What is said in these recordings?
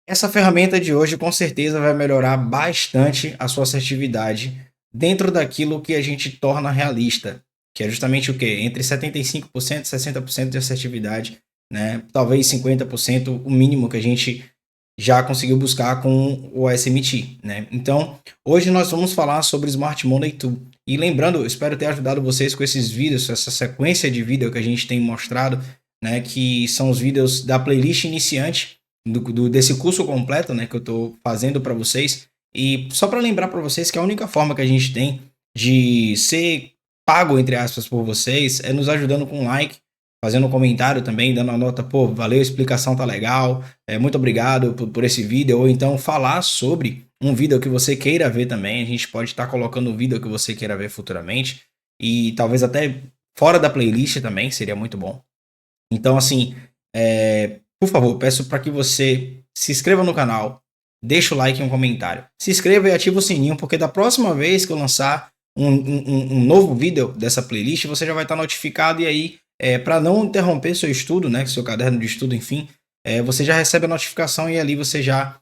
Essa ferramenta de hoje com certeza vai melhorar bastante a sua assertividade dentro daquilo que a gente torna realista, que é justamente o quê? Entre 75% e 60% de assertividade, né? Talvez 50% o mínimo que a gente já conseguiu buscar com o SMT, né? Então, hoje nós vamos falar sobre Smart Money Tool. E lembrando, eu espero ter ajudado vocês com esses vídeos, essa sequência de vídeo que a gente tem mostrado, né? Que são os vídeos da playlist iniciante desse curso completo, né? Que eu estou fazendo para vocês. E só para lembrar para vocês que a única forma que a gente tem de ser pago, entre aspas, por vocês é nos ajudando com like, fazendo um comentário também, dando a nota, pô, valeu, a explicação tá legal, muito obrigado por esse vídeo, ou então falar sobre um vídeo que você queira ver também. A gente pode estar colocando um vídeo que você queira ver futuramente, e talvez até fora da playlist também, seria muito bom. Então, assim, por favor, peço para que você se inscreva no canal, deixa o like e um comentário. Se inscreva e ativa o sininho, porque da próxima vez que eu lançar um novo vídeo dessa playlist, você já vai estar notificado. E aí, para não interromper seu estudo, né, seu caderno de estudo, enfim, você já recebe a notificação e ali você já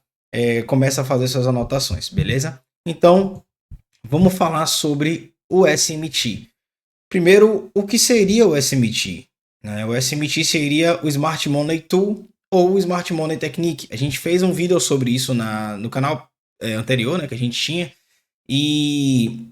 começa a fazer suas anotações, beleza? Então, vamos falar sobre o SMT. Primeiro, o que seria o SMT? Né? O SMT seria o Smart Money Tool ou o Smart Money Technique. A gente fez um vídeo sobre isso no canal anterior, né, que a gente tinha. E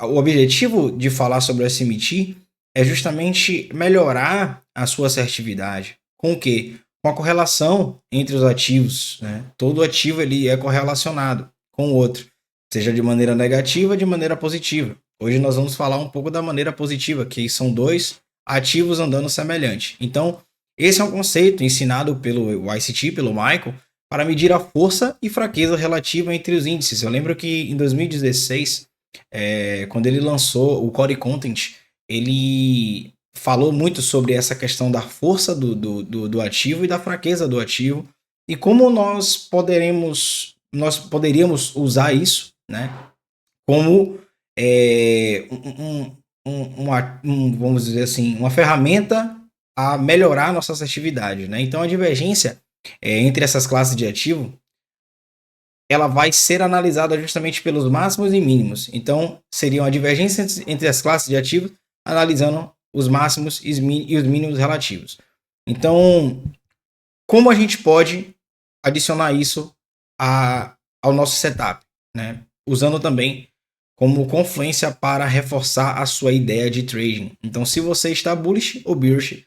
o objetivo de falar sobre o SMT é justamente melhorar a sua assertividade. Com o quê? Com a correlação entre os ativos. Né? Todo ativo ele é correlacionado com o outro, seja de maneira negativa ou de maneira positiva. Hoje nós vamos falar um pouco da maneira positiva, que são dois ativos andando semelhante. Então, esse é um conceito ensinado pelo ICT, pelo Michael, para medir a força e fraqueza relativa entre os índices. Eu lembro que em 2016, quando ele lançou o Core Content, ele falou muito sobre essa questão da força do ativo e da fraqueza do ativo e como nós poderíamos usar isso, né, como vamos dizer assim, uma ferramenta a melhorar a nossa assertividade, né? Então a divergência entre essas classes de ativo, ela vai ser analisada justamente pelos máximos e mínimos. Então seriam a divergência entre as classes de ativos, analisando os máximos e os mínimos relativos. Então, como a gente pode adicionar isso ao nosso setup, né? Usando também como confluência para reforçar a sua ideia de trading. Então, se você está bullish ou bearish,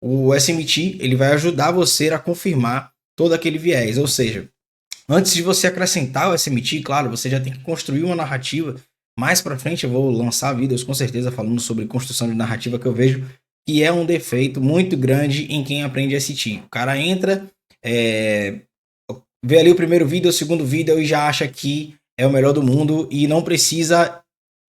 o SMT ele vai ajudar você a confirmar todo aquele viés. Ou seja, antes de você acrescentar o SMT, claro, você já tem que construir uma narrativa. Mais para frente eu vou lançar vídeos com certeza falando sobre construção de narrativa, que eu vejo que é um defeito muito grande em quem aprende ST. O cara entra, vê ali o primeiro vídeo, o segundo vídeo e já acha que é o melhor do mundo e não precisa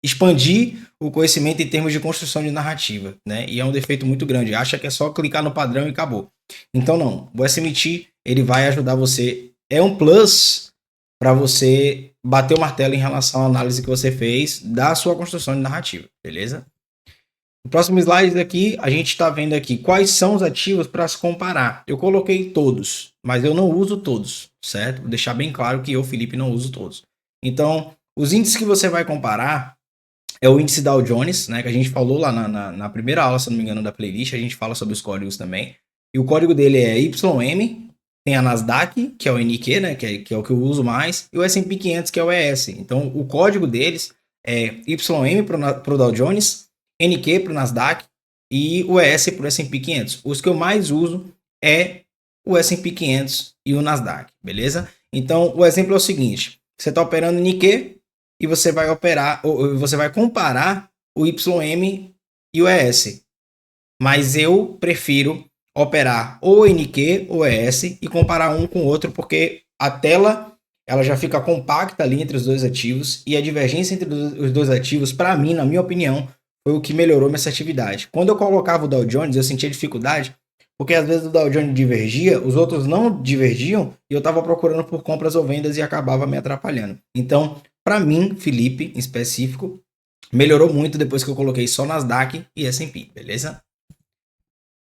expandir o conhecimento em termos de construção de narrativa, né? E é um defeito muito grande. Acha que é só clicar no padrão e acabou. Então não. O SMT ele vai ajudar você. É um plus para você bater o martelo em relação à análise que você fez da sua construção de narrativa, beleza? No próximo slide aqui, a gente está vendo aqui quais são os ativos para se comparar. Eu coloquei todos, mas eu não uso todos, certo? Vou deixar bem claro que eu, Felipe, não uso todos. Então, os índices que você vai comparar é o índice Dow Jones, né? Que a gente falou lá na primeira aula, se não me engano, da playlist. A gente fala sobre os códigos também. E o código dele é YM. Tem a Nasdaq, que é o NQ, né? Que é o que eu uso mais. E o S&P 500, que é o ES. Então, o código deles é YM para o Dow Jones, NQ para o Nasdaq e o ES para o S&P 500. Os que eu mais uso é o S&P 500 e o Nasdaq, beleza? Então, o exemplo é o seguinte. Você está operando Nikkei e você vai operar, ou você vai comparar o YM e o ES. Mas eu prefiro operar ou NQ ou ES e comparar um com o outro, porque a tela ela já fica compacta ali entre os dois ativos e a divergência entre os dois ativos, para mim, na minha opinião, foi o que melhorou minha assertividade. Quando eu colocava o Dow Jones, eu sentia dificuldade, porque às vezes o Dow Jones divergia, os outros não divergiam, e eu estava procurando por compras ou vendas e acabava me atrapalhando. Então, para mim, Felipe, em específico, melhorou muito depois que eu coloquei só Nasdaq e S&P, beleza?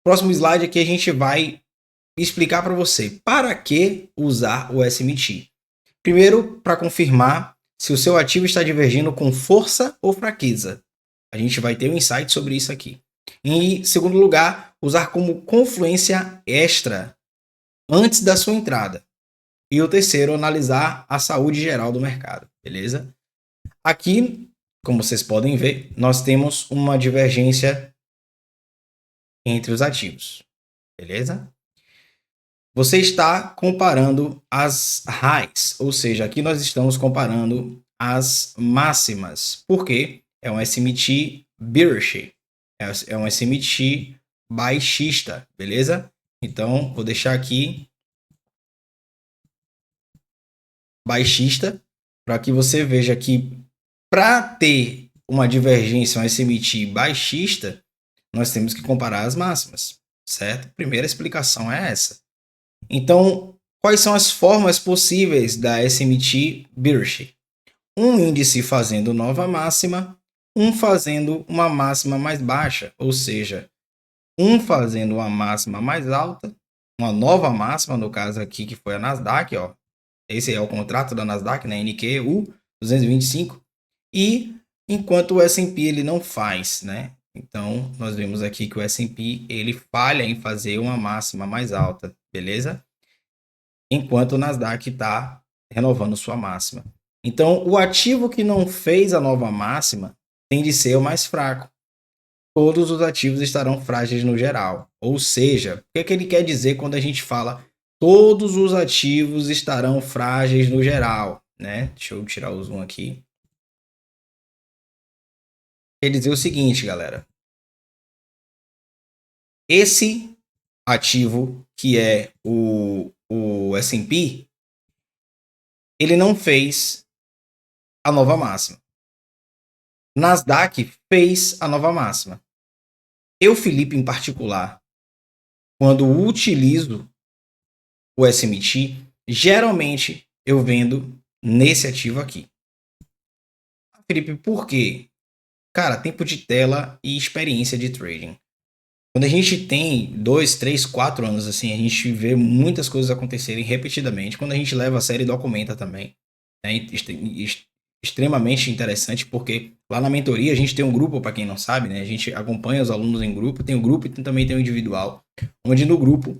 Próximo slide aqui a gente vai explicar para você para que usar o SMT. Primeiro, para confirmar se o seu ativo está divergindo com força ou fraqueza. A gente vai ter um insight sobre isso aqui. Em segundo lugar, usar como confluência extra antes da sua entrada. E o terceiro, analisar a saúde geral do mercado, beleza? Aqui, como vocês podem ver, nós temos uma divergência entre os ativos, beleza? Você está comparando as highs, ou seja, aqui nós estamos comparando as máximas, porque é um SMT bearish, é um SMT baixista, beleza? Então, vou deixar aqui baixista, para que você veja que para ter uma divergência, um SMT baixista, nós temos que comparar as máximas, certo? Primeira explicação é essa. Então, quais são as formas possíveis da SMT bearish? Um índice fazendo nova máxima, um fazendo uma máxima mais baixa, ou seja, um fazendo uma máxima mais alta, uma nova máxima, no caso aqui que foi a Nasdaq, ó. Esse é o contrato da Nasdaq, né, NQU 225, e enquanto o S&P ele não faz, né? Então, nós vemos aqui que o S&P ele falha em fazer uma máxima mais alta, beleza? Enquanto o Nasdaq está renovando sua máxima. Então, o ativo que não fez a nova máxima tem de ser o mais fraco. Todos os ativos estarão frágeis no geral. Ou seja, o que ele quer dizer quando a gente fala todos os ativos estarão frágeis no geral, né? Deixa eu tirar o zoom aqui. Quer dizer o seguinte, galera. Esse ativo, que é o S&P, ele não fez a nova máxima. Nasdaq fez a nova máxima. Eu, Felipe, em particular, quando utilizo o SMT, geralmente eu vendo nesse ativo aqui. Felipe, por quê? Cara, tempo de tela e experiência de trading. Quando a gente tem 2, 3, 4 anos assim, a gente vê muitas coisas acontecerem repetidamente. Quando a gente leva a série e documenta também. É extremamente interessante, porque lá na mentoria a gente tem um grupo, para quem não sabe, né? A gente acompanha os alunos em grupo, tem o grupo e também tem o individual, onde no grupo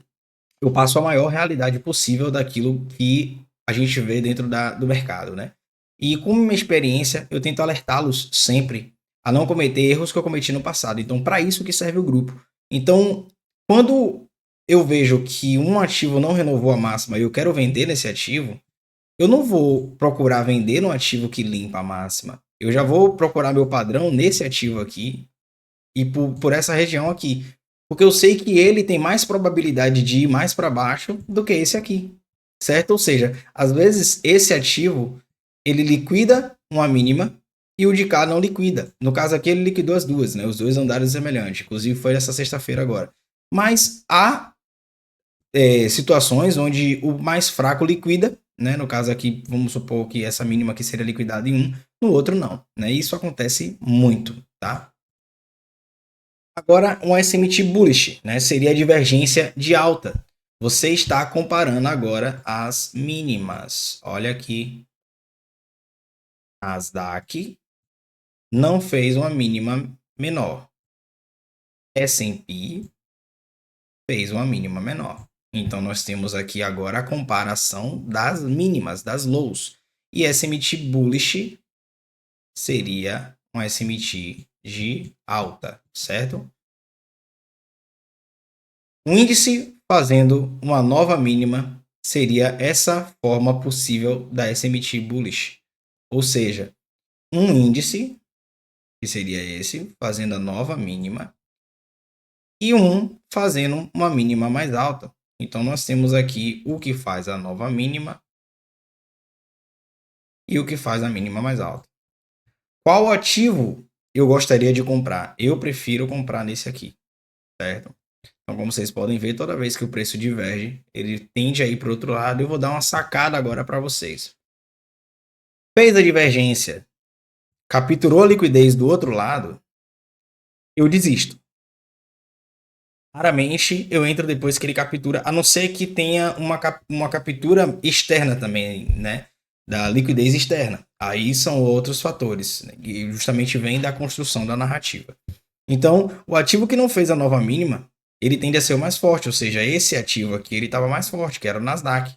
eu passo a maior realidade possível daquilo que a gente vê dentro do mercado, né? E com minha experiência, eu tento alertá-los sempre a não cometer erros que eu cometi no passado. Então, para isso que serve o grupo. Então, quando eu vejo que um ativo não renovou a máxima e eu quero vender nesse ativo, eu não vou procurar vender no ativo que limpa a máxima. Eu já vou procurar meu padrão nesse ativo aqui e por essa região aqui. Porque eu sei que ele tem mais probabilidade de ir mais para baixo do que esse aqui. Certo? Ou seja, às vezes esse ativo ele liquida uma mínima e o de cá não liquida. No caso aqui ele liquidou as duas, né? Os dois andares semelhantes. Inclusive foi essa sexta-feira agora. Mas há situações onde o mais fraco liquida, né? No caso aqui, vamos supor que essa mínima aqui seria liquidada em um, no outro não, né? Isso acontece muito, tá? Agora, um SMT bullish, né? Seria a divergência de alta. Você está comparando agora as mínimas. Olha aqui. Nasdaq não fez uma mínima menor. S&P fez uma mínima menor. Então, nós temos aqui agora a comparação das mínimas, das lows. E SMT bullish seria um SMT de alta, certo? Um índice fazendo uma nova mínima seria essa forma possível da SMT bullish. Ou seja, um índice, que seria esse, fazendo a nova mínima, e um fazendo uma mínima mais alta. Então, nós temos aqui o que faz a nova mínima e o que faz a mínima mais alta. Qual ativo eu gostaria de comprar? Eu prefiro comprar nesse aqui, certo? Então, como vocês podem ver, toda vez que o preço diverge, ele tende a ir para o outro lado. Eu vou dar uma sacada agora para vocês. Fez a divergência, capturou a liquidez do outro lado, eu desisto. Raramente eu entro depois que ele captura, a não ser que tenha uma captura externa também, né? Da liquidez externa. Aí são outros fatores, né, que justamente vem da construção da narrativa. Então, o ativo que não fez a nova mínima, ele tende a ser o mais forte, ou seja, esse ativo aqui ele estava mais forte, que era o Nasdaq,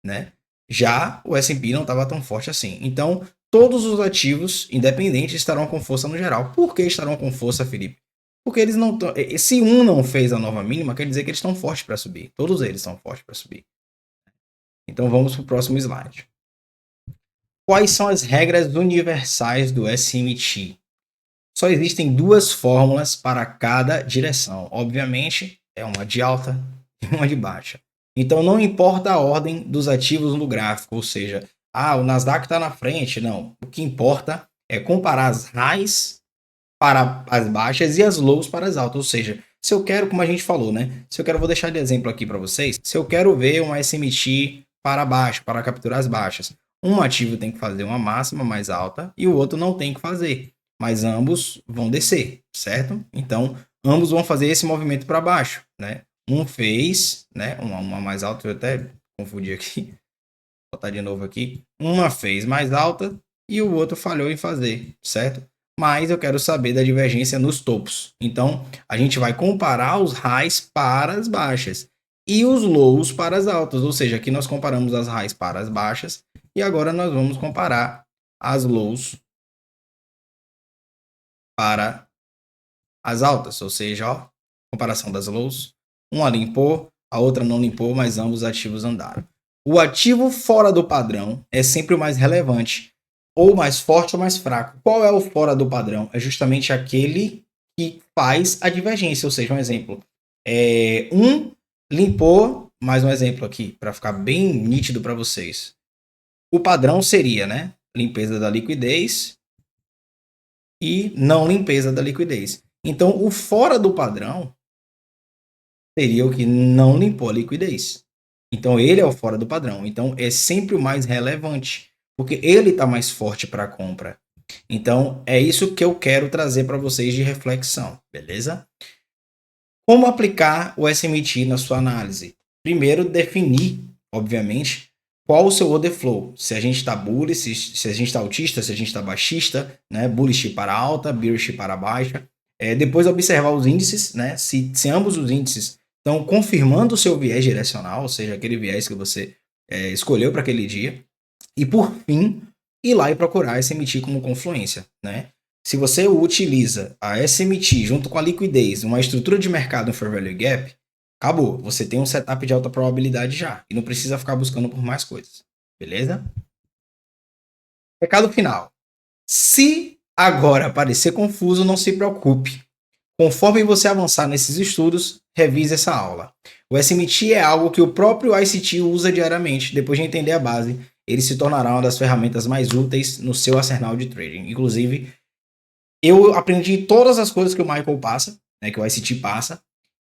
né? Já o S&P não estava tão forte assim. Então, todos os ativos independentes estarão com força no geral. Por que estarão com força, Felipe? Porque eles não tão, se um não fez a nova mínima, quer dizer que eles estão fortes para subir. Todos eles estão fortes para subir. Então vamos para o próximo slide. Quais são as regras universais do SMT? Só existem duas fórmulas para cada direção. Obviamente, é uma de alta e uma de baixa. Então não importa a ordem dos ativos no gráfico, ou seja, o Nasdaq está na frente. Não. O que importa é comparar as highs para as baixas e as lows para as altas. Ou seja, se eu quero, como a gente falou, né? Se eu quero, vou deixar de exemplo aqui para vocês. Se eu quero ver uma SMT para baixo, para capturar as baixas, um ativo tem que fazer uma máxima mais alta e o outro não tem que fazer. Mas ambos vão descer, certo? Então, ambos vão fazer esse movimento para baixo, né? Um fez, né? Uma mais alta, eu até confundi aqui. Vou botar de novo aqui. Uma fez mais alta e o outro falhou em fazer, certo? Mas eu quero saber da divergência nos topos. Então, a gente vai comparar os highs para as baixas e os lows para as altas. Ou seja, aqui nós comparamos as highs para as baixas e agora nós vamos comparar as lows para as altas. Ou seja, ó, comparação das lows. Uma limpou, a outra não limpou, mas ambos ativos andaram. O ativo fora do padrão é sempre o mais relevante, ou mais forte ou mais fraco. Qual é o fora do padrão? É justamente aquele que faz a divergência. Ou seja, um exemplo. Um limpou, mais um exemplo aqui, para ficar bem nítido para vocês. O padrão seria, né? Limpeza da liquidez e não limpeza da liquidez. Então, o fora do padrão seria o que não limpou a liquidez. Então, ele é o fora do padrão. Então, é sempre o mais relevante, porque ele está mais forte para a compra. Então, é isso que eu quero trazer para vocês de reflexão, beleza? Como aplicar o SMT na sua análise? Primeiro, definir, obviamente, qual o seu order flow. Se a gente está bullish, se a gente está altista, se a gente está baixista, né? Bullish para alta, bearish para baixa. Depois observar os índices, né? Se ambos os índices estão confirmando o seu viés direcional, ou seja, aquele viés que você escolheu para aquele dia. E por fim, ir lá e procurar SMT como confluência, né? Se você utiliza a SMT junto com a liquidez, uma estrutura de mercado em Fair Value Gap, acabou. Você tem um setup de alta probabilidade já. E não precisa ficar buscando por mais coisas. Beleza? Recado final. Se agora parecer confuso, não se preocupe. Conforme você avançar nesses estudos, revise essa aula. O SMT é algo que o próprio ICT usa diariamente. Depois de entender a base, ele se tornará uma das ferramentas mais úteis no seu arsenal de trading. Inclusive, eu aprendi todas as coisas que o Michael passa, né, que o ICT passa,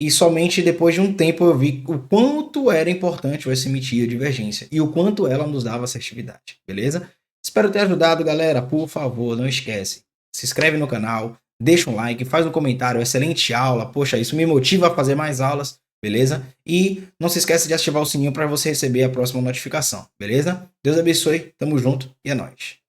e somente depois de um tempo eu vi o quanto era importante o SMT e a divergência, e o quanto ela nos dava assertividade, beleza? Espero ter ajudado, galera. Por favor, não esquece, se inscreve no canal, deixa um like, faz um comentário, excelente aula, poxa, isso me motiva a fazer mais aulas, beleza? E não se esquece de ativar o sininho para você receber a próxima notificação, beleza? Deus abençoe, tamo junto e é nóis.